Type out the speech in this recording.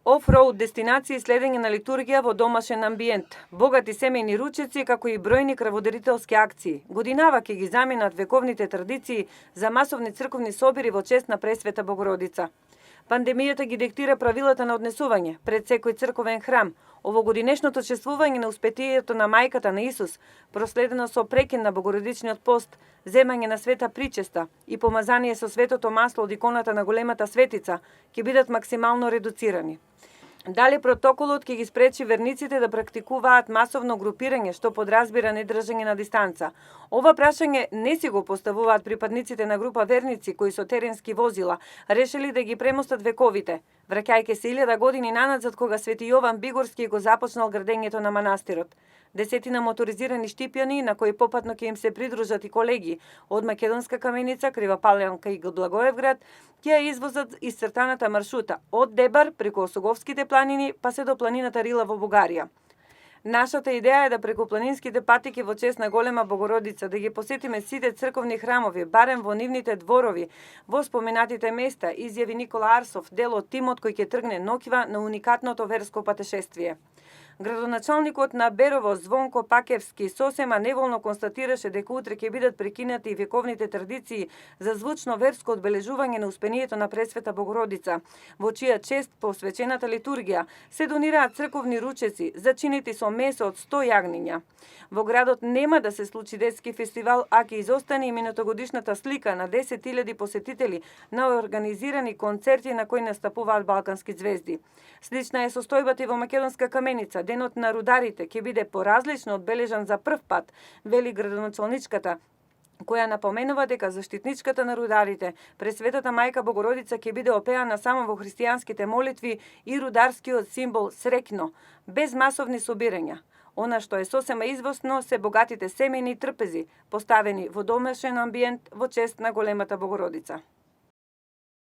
Офроуд дестинации и следење на литургија во домашен амбиент, богати семејни ручеци како и бројни крводарителски акции. Годинава ќе ги заменат вековните традиции за масовни црковни собири во чест на Пресвета Богородица. Пандемијата ги диктира правилата на однесување пред секој црковен храм. Овогодинешното чествување на успетието на мајката на Исус, проследено со прекин на Богородичниот пост, земање на света причеста и помазание со светото масло од иконата на големата светица, ќе бидат максимално редуцирани. Дали протоколот ќе ги спречи верниците да практикуваат масовно групирање што подразбира недржање на дистанца? Ова прашање не си го поставуваат припадниците на група верници кои со теренски возила решили да ги премостат вековите, враќајќи се 1000 години наназад кога Свети Јован Бигорски го започнал градењето на манастирот. Десетина моторизирани штипјани на кои попатно ќе им се придружат и колеги од Македонска Каменица, Крива Палјанка и Благоевград, ќе ја извозат исцртаната маршрута од Дебар преку Осоговските планини па се до планината Рила во Бугарија. Нашата идеја е да преку планинските патеки во чест на Голема Богородица да ги посетиме сите црковни храмови, барем во нивните дворови, во споменатите места, изјави Никола Арсов, дел од тимот кој ќе тргне ноќва на уникатното верско патешествие. Градоначалникот на Берово Звонко Пакевски сосема неволно констатираше дека утре ќе бидат прекинати и вековните традиции за звучно верско одбележување на успението на Пресвета Богородица, во чија чест по свечената литургија се донираат црковни ручеци зачинети со месо од 100 јагниња. Во градот нема да се случи детски фестивал, а ќе изостане и минутогодишната слика на 10.000 посетители на организирани концерти на кои настапуваат балкански звезди. Слична е состојбата и во Македонска Каменица. Денот на рударите ќе биде поразлично одбележан за прв пат, вели градоначалничката, која напоменува дека заштитничката на рударите, Пресветата мајка Богородица ќе биде опеана само во христијанските молитви и рударскиот символ среќно, без масовни собирања. Она што е сосема известно се богатите семејни трпези, поставени во домашен амбиент во чест на Големата Богородица.